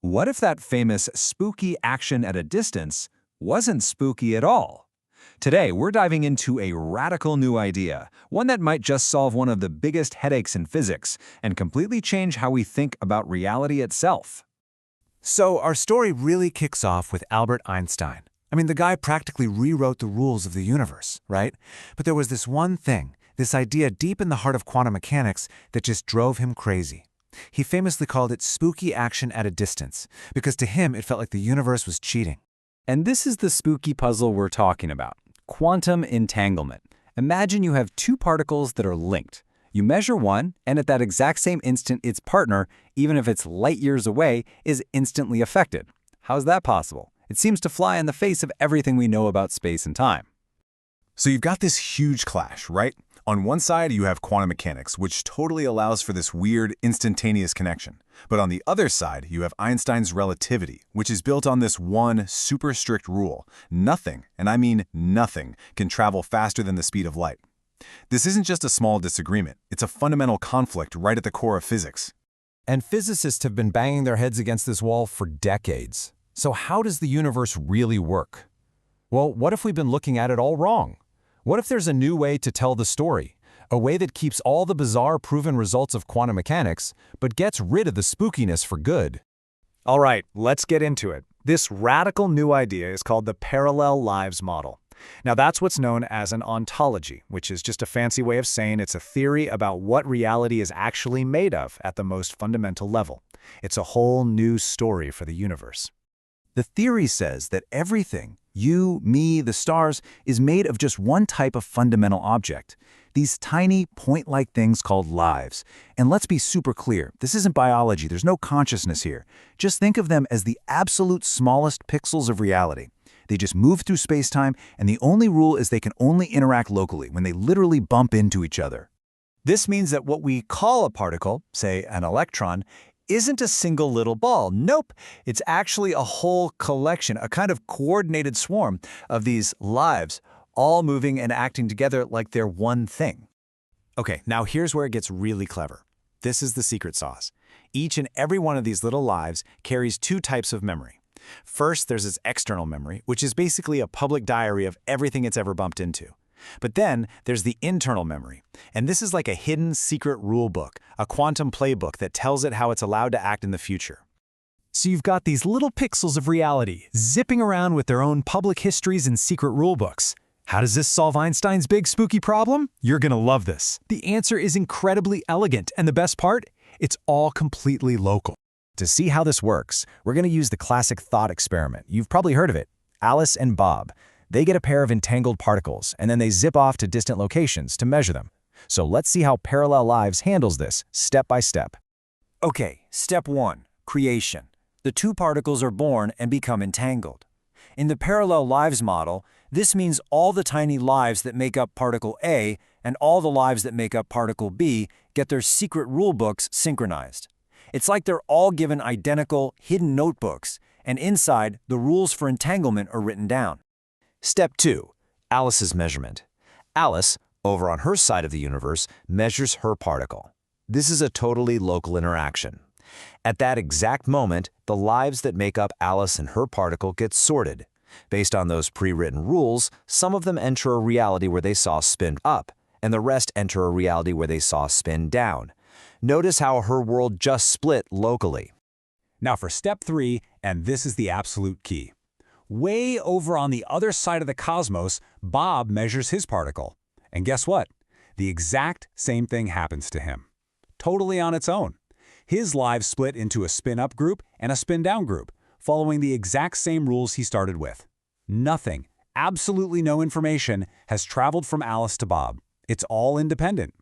What if that famous spooky action at a distance wasn't spooky at all? Today, we're diving into a radical new idea, one that might just solve one of the biggest headaches in physics and completely change how we think about reality itself. So our story really kicks off with Albert Einstein. The guy practically rewrote the rules of the universe, right? But there was this one thing, this idea deep in the heart of quantum mechanics that just drove him crazy. He famously called it spooky action at a distance, because to him it felt like the universe was cheating. And this is the spooky puzzle we're talking about, quantum entanglement. Imagine you have two particles that are linked. You measure one, and at that exact same instant, its partner, even if it's light years away, is instantly affected. How's that possible? It seems to fly in the face of everything we know about space and time. So you've got this huge clash, right? On one side, you have quantum mechanics, which totally allows for this weird, instantaneous connection. But on the other side, you have Einstein's relativity, which is built on this one super strict rule. Nothing, and I mean nothing, can travel faster than the speed of light. This isn't just a small disagreement. It's a fundamental conflict right at the core of physics. And physicists have been banging their heads against this wall for decades. So how does the universe really work? Well, what if we've been looking at it all wrong? What if there's a new way to tell the story? A way that keeps all the bizarre proven results of quantum mechanics, but gets rid of the spookiness for good? All right, let's get into it. This radical new idea is called the parallel lives model. Now that's what's known as an ontology, which is just a fancy way of saying it's a theory about what reality is actually made of at the most fundamental level. It's a whole new story for the universe. The theory says that everything, you, me, the stars, is made of just one type of fundamental object, these tiny, point-like things called lives. And let's be super clear, this isn't biology, there's no consciousness here. Just think of them as the absolute smallest pixels of reality. They just move through space-time, and the only rule is they can only interact locally, when they literally bump into each other. This means that what we call a particle, say an electron, isn't a single little ball. Nope, it's actually a whole collection, a kind of coordinated swarm of these lives, all moving and acting together like they're one thing. Okay, now here's where it gets really clever. This is the secret sauce. Each and every one of these little lives carries two types of memory. First, there's its external memory, which is basically a public diary of everything it's ever bumped into. But then there's the internal memory, and this is like a hidden secret rule book, a quantum playbook that tells it how it's allowed to act in the future. So you've got these little pixels of reality zipping around with their own public histories and secret rulebooks. How does this solve Einstein's big spooky problem? You're gonna love this. The answer is incredibly elegant, and the best part? It's all completely local. To see how this works, we're gonna use the classic thought experiment. You've probably heard of it. Alice and Bob. They get a pair of entangled particles, and then they zip off to distant locations to measure them. So let's see how Parallel Lives handles this, step by step. Okay, step 1, creation. The two particles are born and become entangled. In the parallel lives model, this means all the tiny lives that make up particle A and all the lives that make up particle B get their secret rulebooks synchronized. It's like they're all given identical, hidden notebooks, and inside, the rules for entanglement are written down. Step 2, Alice's measurement. Alice, over on her side of the universe, measures her particle. This is a totally local interaction. At that exact moment, the lives that make up Alice and her particle get sorted. Based on those pre-written rules, some of them enter a reality where they saw spin up, and the rest enter a reality where they saw spin down. Notice how her world just split locally. Now for step 3, and this is the absolute key. Way over on the other side of the cosmos, Bob measures his particle. And guess what? The exact same thing happens to him. Totally on its own. His lives split into a spin-up group and a spin-down group, following the exact same rules he started with. Nothing, absolutely no information, has traveled from Alice to Bob. It's all independent.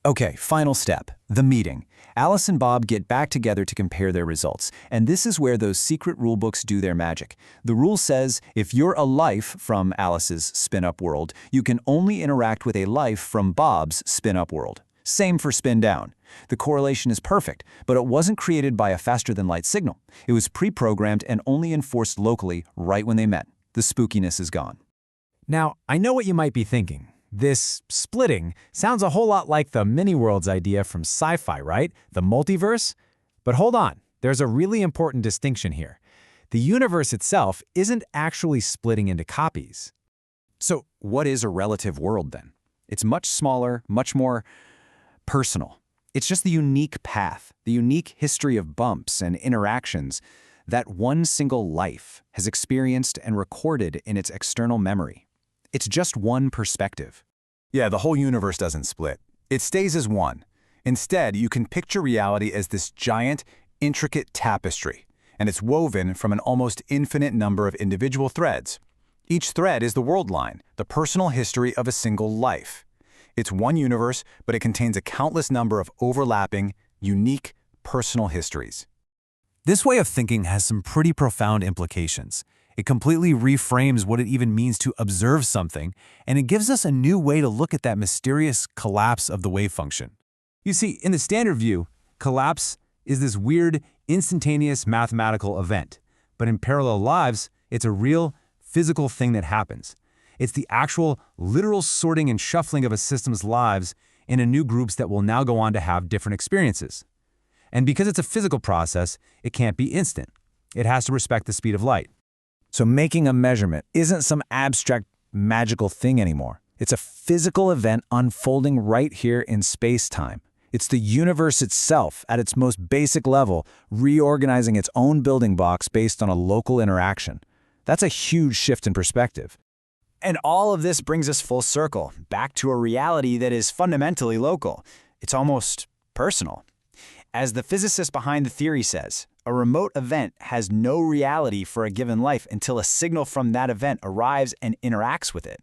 Okay, final step, the meeting. Alice and Bob get back together to compare their results, and this is where those secret rulebooks do their magic. The rule says if you're a life from Alice's spin-up world, you can only interact with a life from Bob's spin-up world. Same for spin-down. The correlation is perfect, but it wasn't created by a faster-than-light signal. It was pre-programmed and only enforced locally right when they met. The spookiness is gone. Now, I know what you might be thinking. This splitting sounds a whole lot like the mini-worlds idea from sci-fi, right? The multiverse? But hold on, There's a really important distinction here. The universe itself isn't actually splitting into copies. So what is a relative world then? It's much smaller, much more personal. It's just the unique path, the unique history of bumps and interactions that one single life has experienced and recorded in its external memory. It's just one perspective. Yeah, the whole universe doesn't split. It stays as one. Instead, you can picture reality as this giant, intricate tapestry, and it's woven from an almost infinite number of individual threads. Each thread is the world line, the personal history of a single life. It's one universe, but it contains a countless number of overlapping, unique, personal histories. This way of thinking has some pretty profound implications. It completely reframes what it even means to observe something, and it gives us a new way to look at that mysterious collapse of the wave function. You see, in the standard view, collapse is this weird, instantaneous mathematical event. But in parallel lives, it's a real, physical thing that happens. It's the actual, literal sorting and shuffling of a system's lives into new groups that will now go on to have different experiences. And because it's a physical process, it can't be instant. It has to respect the speed of light. So making a measurement isn't some abstract, magical thing anymore. It's a physical event unfolding right here in space-time. It's the universe itself, at its most basic level, reorganizing its own building blocks based on a local interaction. That's a huge shift in perspective. And all of this brings us full circle, back to a reality that is fundamentally local. It's almost personal. As the physicist behind the theory says, a remote event has no reality for a given life until a signal from that event arrives and interacts with it.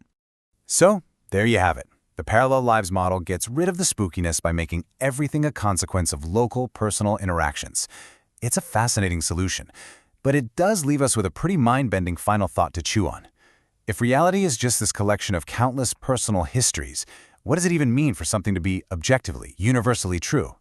So, there you have it. The parallel lives model gets rid of the spookiness by making everything a consequence of local, personal interactions. It's a fascinating solution, but it does leave us with a pretty mind-bending final thought to chew on. If reality is just this collection of countless personal histories, what does it even mean for something to be objectively, universally true?